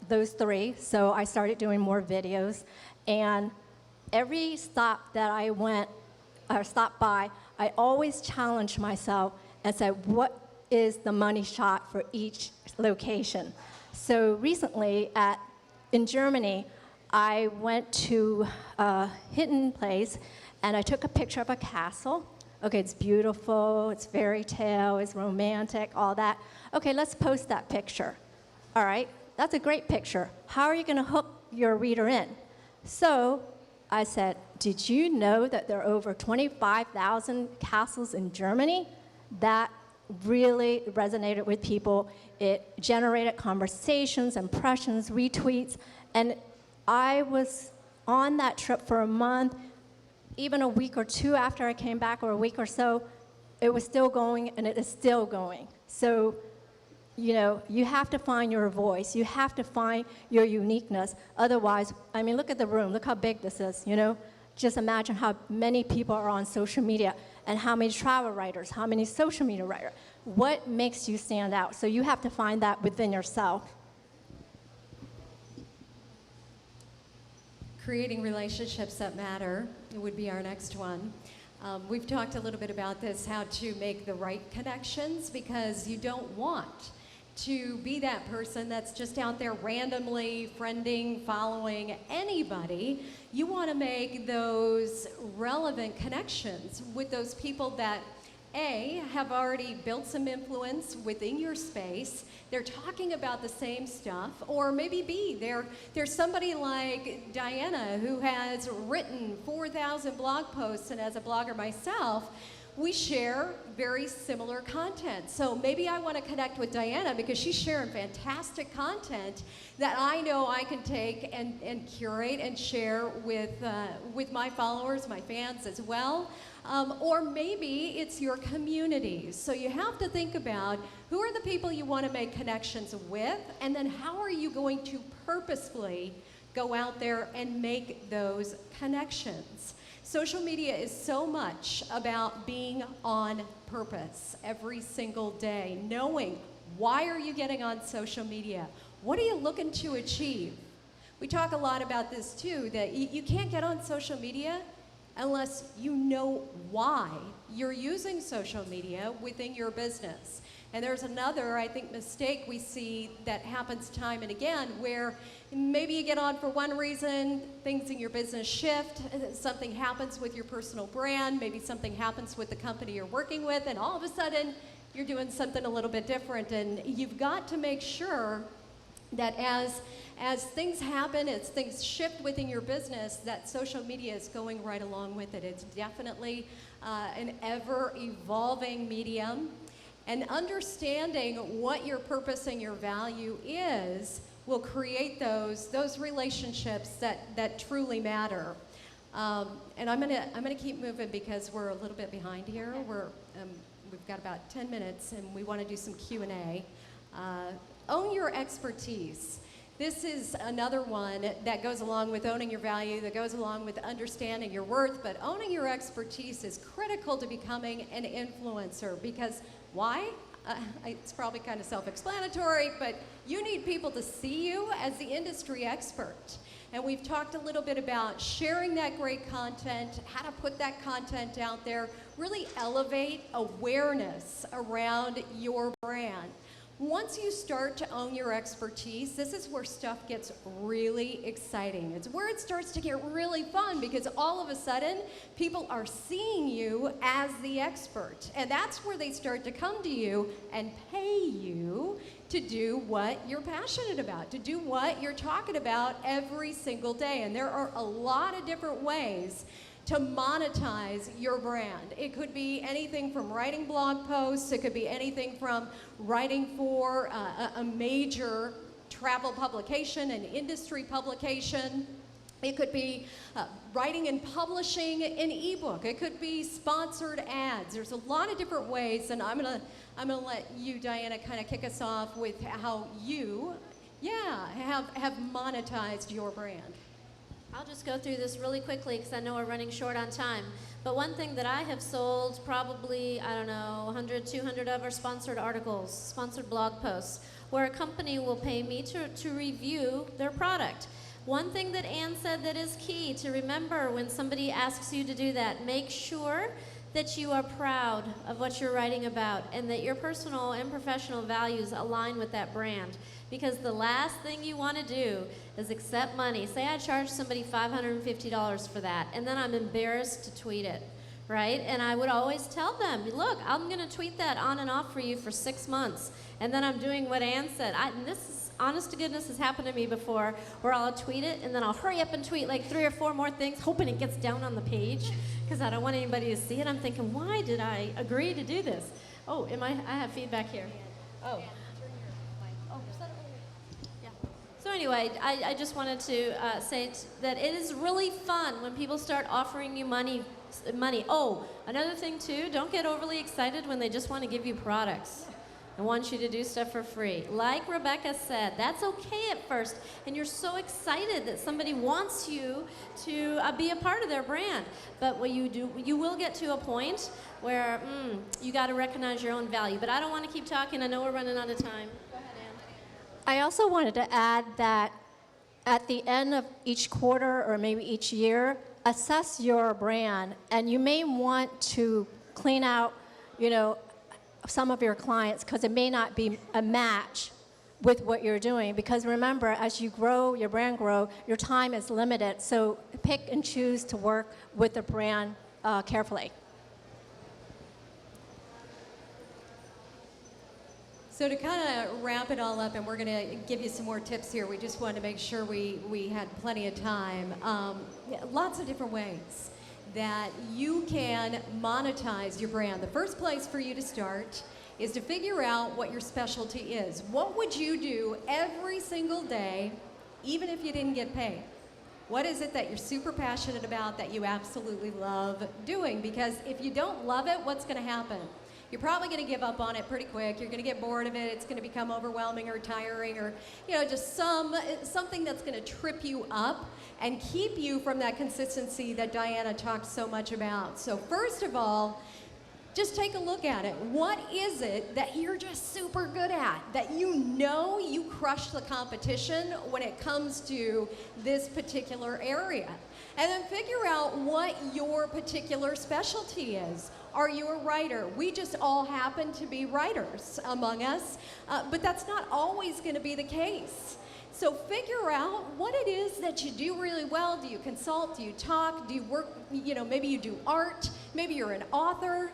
those 3, so I started doing more videos. And every stop that I stopped by, I always challenged myself and said, what is the money shot for each location? So recently in Germany, I went to a hidden place and I took a picture of a castle. Okay, it's beautiful, it's fairy tale, it's romantic, all that. Okay, let's post that picture. All right, that's a great picture. How are you going to hook your reader in? So I said, did you know that there are over 25,000 castles in Germany? That really resonated with people. It generated conversations, impressions, retweets, and I was on that trip for a month. Even a week or 2 after I came back, or a week or so, it was still going, and it is still going. So, you have to find your voice. You have to find your uniqueness. Otherwise, I mean, look at the room. Look how big this is, Just imagine how many people are on social media and how many travel writers, how many social media writers. What makes you stand out? So you have to find that within yourself. Creating relationships that matter would be our next one. We've talked a little bit about this, how to make the right connections, because you don't want to be that person that's just out there randomly friending, following anybody. You want to make those relevant connections with those people that A, have already built some influence within your space, they're talking about the same stuff, or maybe B, there's somebody like Diana who has written 4,000 blog posts, and as a blogger myself, we share very similar content. So maybe I want to connect with Diana because she's sharing fantastic content that I know I can take and curate and share with my followers, my fans as well. Or maybe it's your community. So you have to think about who are the people you want to make connections with, and then how are you going to purposefully go out there and make those connections. Social media is so much about being on purpose every single day, knowing why are you getting on social media? What are you looking to achieve? We talk a lot about this too, that you can't get on social media unless you know why you're using social media within your business. And there's another, I think, mistake we see that happens time and again where maybe you get on for one reason, things in your business shift, something happens with your personal brand, maybe something happens with the company you're working with, and all of a sudden you're doing something a little bit different. And you've got to make sure that as things happen, as things shift within your business, that social media is going right along with it. It's definitely an ever-evolving medium. And understanding what your purpose and your value is will create those relationships that truly matter. And I'm gonna keep moving because we're a little bit behind here. We've got about 10 minutes, and we want to do some Q&A. Own your expertise. This is another one that goes along with owning your value, that goes along with understanding your worth, but owning your expertise is critical to becoming an influencer because why? It's probably kind of self-explanatory, but you need people to see you as the industry expert. And we've talked a little bit about sharing that great content, how to put that content out there, really elevate awareness around your brand. Once you start to own your expertise, this is where stuff gets really exciting. It's where it starts to get really fun because all of a sudden, people are seeing you as the expert. And that's where they start to come to you and pay you to do what you're passionate about, to do what you're talking about every single day. And there are a lot of different ways to monetize your brand. It could be anything from writing blog posts, it could be anything from writing for a major travel publication, an industry publication. It could be writing and publishing an ebook. It could be sponsored ads. There's a lot of different ways, and I'm gonna let you, Diana, kind of kick us off with how you, have monetized your brand. I'll just go through this really quickly because I know we're running short on time. But one thing that I have sold probably, 100, 200 of are sponsored articles, sponsored blog posts, where a company will pay me to review their product. One thing that Ann said that is key to remember when somebody asks you to do that, make sure that you are proud of what you're writing about and that your personal and professional values align with that brand. Because the last thing you want to do is accept money. Say I charge somebody $550 for that, and then I'm embarrassed to tweet it, right? And I would always tell them, look, I'm going to tweet that on and off for you for 6 months, and then I'm doing what Ann said. And this is, honest to goodness, has happened to me before, where I'll tweet it, and then I'll hurry up and tweet like 3 or 4 more things, hoping it gets down on the page, because I don't want anybody to see it. I'm thinking, why did I agree to do this? Oh, I have feedback here. Oh. So anyway, I just wanted to say that it is really fun when people start offering you money. Oh, another thing too, don't get overly excited when they just want to give you products and want you to do stuff for free. Like Rebecca said, that's okay at first, and you're so excited that somebody wants you to be a part of their brand. But what you do, you will get to a point where you got to recognize your own value. But I don't want to keep talking. I know we're running out of time. I also wanted to add that at the end of each quarter or maybe each year, assess your brand, and you may want to clean out, some of your clients because it may not be a match with what you're doing. Because remember, as you grow, your brand grow, your time is limited. So pick and choose to work with the brand carefully. So to kind of wrap it all up, and we're going to give you some more tips here. We just wanted to make sure we had plenty of time. Lots of different ways that you can monetize your brand. The first place for you to start is to figure out what your specialty is. What would you do every single day, even if you didn't get paid? What is it that you're super passionate about that you absolutely love doing? Because if you don't love it, what's going to happen? You're probably going to give up on it pretty quick. You're going to get bored of it. It's going to become overwhelming or tiring, or just something that's going to trip you up and keep you from that consistency that Diana talked so much about. So first of all, just take a look at it. What is it that you're just super good at, that you crush the competition when it comes to this particular area? And then figure out what your particular specialty is. Are you a writer? We just all happen to be writers among us, but that's not always going to be the case. So figure out what it is that you do really well. Do you consult? Do you talk? Do you work? Maybe you do art. Maybe you're an author.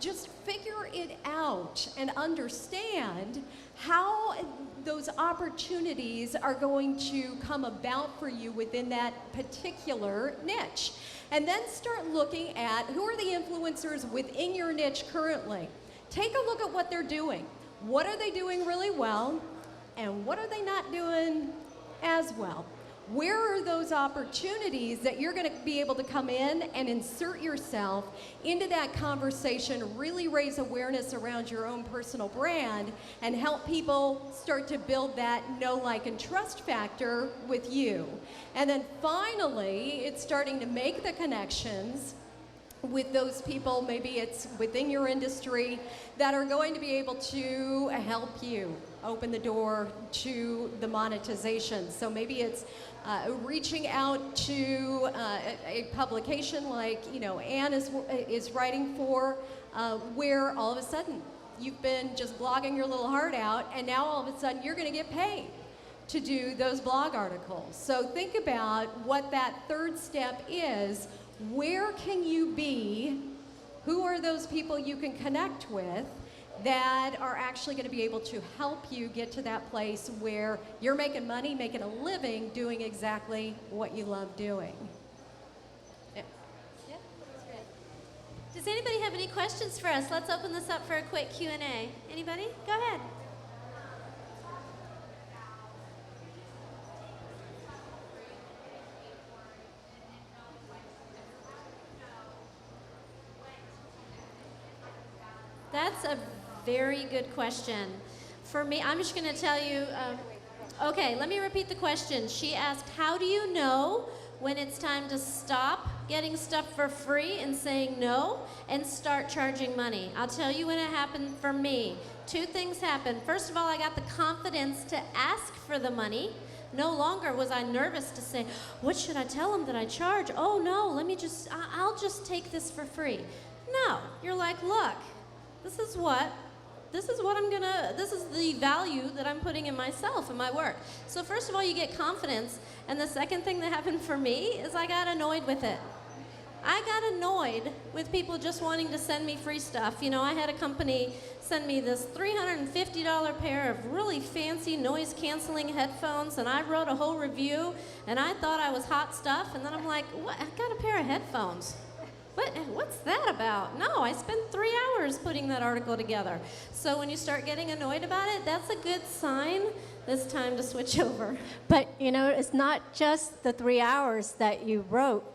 Just figure it out and understand how those opportunities are going to come about for you within that particular niche. And then start looking at who are the influencers within your niche currently. Take a look at what they're doing. What are they doing really well? And what are they not doing as well? Where are those opportunities that you're going to be able to come in and insert yourself into that conversation, really raise awareness around your own personal brand, and help people start to build that know, like, and trust factor with you? And then finally, it's starting to make the connections with those people, maybe it's within your industry, that are going to be able to help you open the door to the monetization. So maybe it's reaching out to a publication like Anne is writing for, where all of a sudden you've been just blogging your little heart out, and now all of a sudden you're going to get paid to do those blog articles. So think about what that third step is. Where can you be? Who are those people you can connect with that are actually going to be able to help you get to that place where you're making money, making a living, doing exactly what you love doing? Yeah, that's great. Does anybody have any questions for us? Let's open this up for a quick Q&A. Anybody? Go ahead. That's a very good question. For me, I'm just going to tell you, okay, let me repeat the question. She asked, how do you know when it's time to stop getting stuff for free and saying no and start charging money? I'll tell you when it happened for me. Two things happened. First of all, I got the confidence to ask for the money. No longer was I nervous to say, what should I tell them that I charge? Oh no, I'll just take this for free. No, you're like, look, this is the value that I'm putting in myself and my work. So first of all, you get confidence. And the second thing that happened for me is I got annoyed with it. I got annoyed with people just wanting to send me free stuff. I had a company send me this $350 pair of really fancy noise canceling headphones, and I wrote a whole review, and I thought I was hot stuff, and then I'm like, what? I got a pair of headphones. What's that about? No, I spent 3 hours putting that article together. So when you start getting annoyed about it, that's a good sign. It's time to switch over. But, it's not just the 3 hours that you wrote,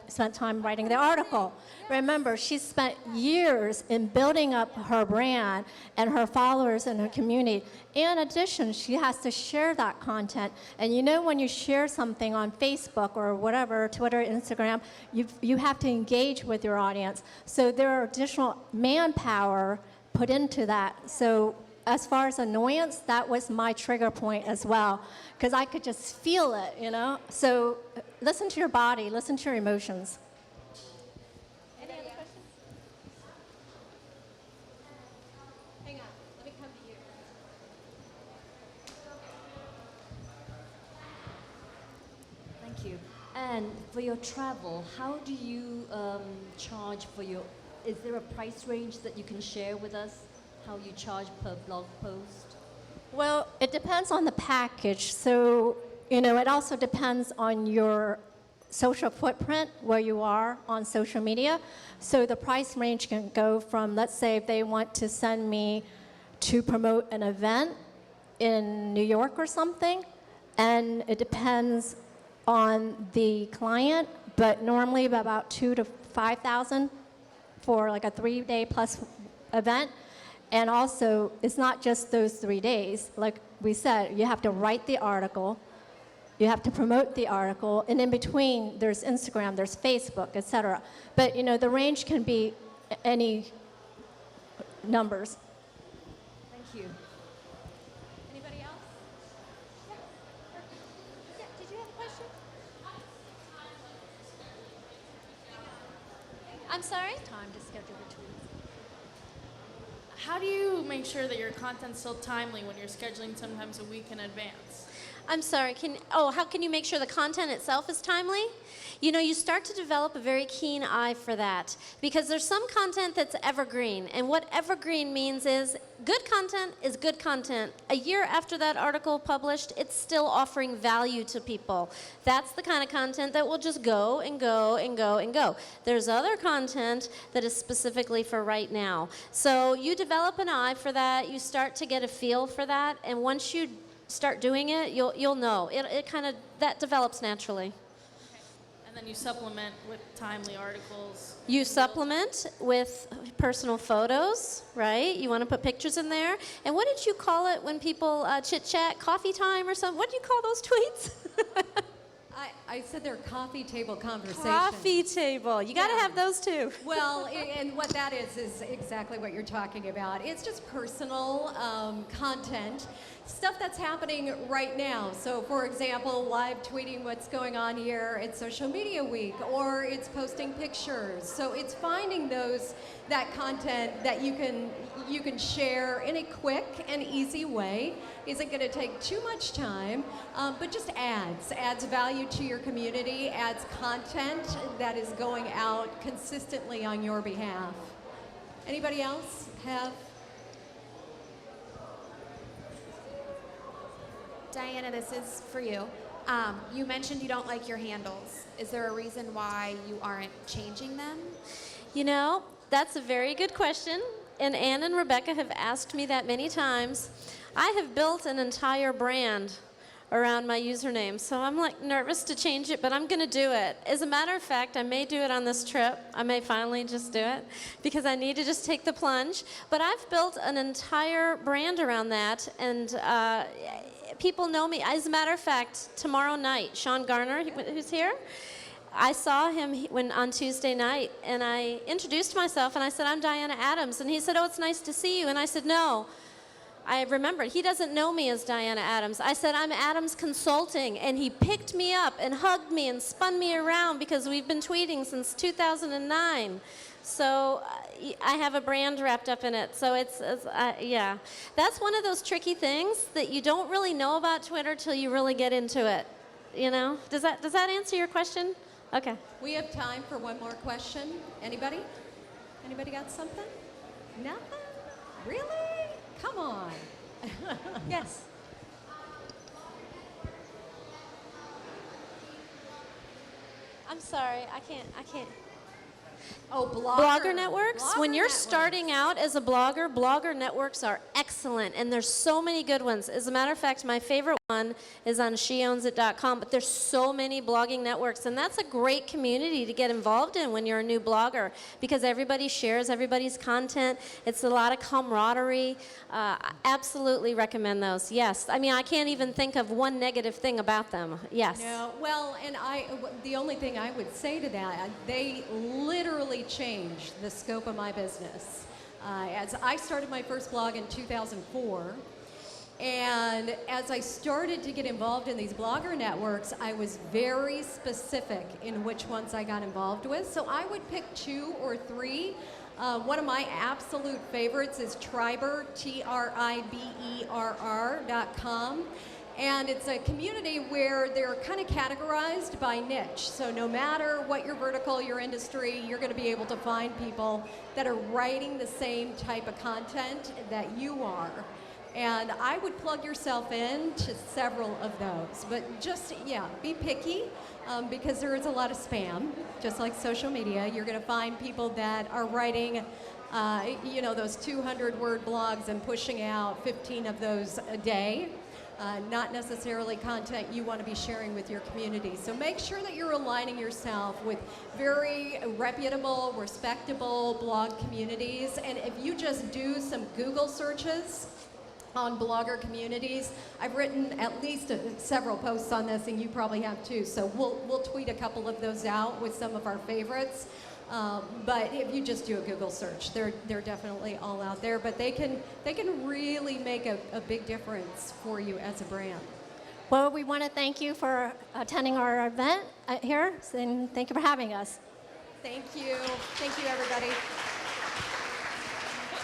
spent time writing the article. Remember, she spent years in building up her brand and her followers and her community. In addition, she has to share that content. And when you share something on Facebook or whatever, Twitter, Instagram, you have to engage with your audience. So there are additional manpower put into that. So as far as annoyance, that was my trigger point as well, because I could just feel it, So listen to your body, listen to your emotions. Any other questions? Hang on, let me come to you. Thank you. And for your travel, how do you charge for your, is there a price range that you can share with us? How you charge per blog post? Well, it depends on the package. So, it also depends on your social footprint where you are on social media. So the price range can go from, let's say, if they want to send me to promote an event in New York or something, and it depends on the client, but normally about 2,000 to 5,000 for like a 3-day plus event. And also, it's not just those 3 days. Like we said, you have to write the article, you have to promote the article, and in between, there's Instagram, there's Facebook, etc. But you know, the range can be any numbers. Thank you. Anybody else? Yeah, did you have a question? I'm sorry? Time to schedule the tweets. How do you make sure that your content's still timely when you're scheduling sometimes a week in advance? I'm sorry, how can you make sure the content itself is timely? You know, you start to develop a very keen eye for that because there's some content that's evergreen, and what evergreen means is good content is good content. A year after that article published, it's still offering value to people. That's the kind of content that will just go and go and go and go. There's other content that is specifically for right now. So you develop an eye for that, you start to get a feel for that, and once you start doing it, you'll know. It kind of, that develops naturally. And then you supplement with timely articles. You supplement with personal photos, right? You want to put pictures in there. And what did you call it when people chit-chat? Coffee time or something? What do you call those tweets? I said they're coffee table conversations. Coffee table. You got to Yeah. have those too. Well, and what that is exactly what you're talking about. It's just personal content, stuff that's happening right now. So, for example, live tweeting what's going on here at Social Media Week, or it's posting pictures. So it's finding that content that you can share in a quick and easy way. Isn't going to take too much time, but just adds value to your community, adds content that is going out consistently on your behalf. Anybody else have? Diana, this is for you. You mentioned you don't like your handles. Is there a reason why you aren't changing them? You know, that's a very good question. And Ann and Rebecca have asked me that many times. I have built an entire brand around my username, so I'm like nervous to change it, but I'm gonna do it. As a matter of fact, I may do it on this trip. I may finally just do it because I need to just take the plunge. But I've built an entire brand around that, and people know me. As a matter of fact, tomorrow night, Sean Garner, who's here, I saw him on Tuesday night, and I introduced myself, and I said, I'm Diana Adams. And he said, oh, it's nice to see you. And I said, no. I remembered, he doesn't know me as Diana Adams. I said, I'm Adams Consulting. And he picked me up and hugged me and spun me around because we've been tweeting since 2009. So I have a brand wrapped up in it. So yeah. That's one of those tricky things that you don't really know about Twitter till you really get into it. You know? Does that answer your question? Okay. We have time for one more question. Anybody? Anybody got something? Nothing? Really? Come on. Yes. I'm sorry, I can't. Oh, Blogger networks. When you're networks. starting out as a blogger, blogger networks are excellent, and there's so many good ones. As a matter of fact, my favorite one is on sheownsit.com, but there's so many blogging networks, and that's a great community to get involved in when you're a new blogger because everybody shares everybody's content. It's a lot of camaraderie. I absolutely recommend those. Yes. I mean, I can't even think of one negative thing about them. Yes. No, well, and the only thing I would say to that, they literally changed the scope of my business. As I started my first blog in 2004, and as I started to get involved in these blogger networks, I was very specific in which ones I got involved with. So I would pick 2 or 3. One of my absolute favorites is Triberr, TRIBERR.com. And it's a community where they're kind of categorized by niche. So no matter what your vertical, your industry, you're going to be able to find people that are writing the same type of content that you are. And I would plug yourself in to several of those. But just, yeah, be picky because there is a lot of spam, just like social media. You're going to find people that are writing, those 200-word blogs and pushing out 15 of those a day. Not necessarily content you want to be sharing with your community. So make sure that you're aligning yourself with very reputable, respectable blog communities. And if you just do some Google searches on blogger communities, I've written at least several posts on this, and you probably have too. So we'll tweet a couple of those out with some of our favorites. But if you just do a Google search, they're definitely all out there. But they can really make a big difference for you as a brand. Well, we want to thank you for attending our event here, and thank you for having us. Thank you, everybody.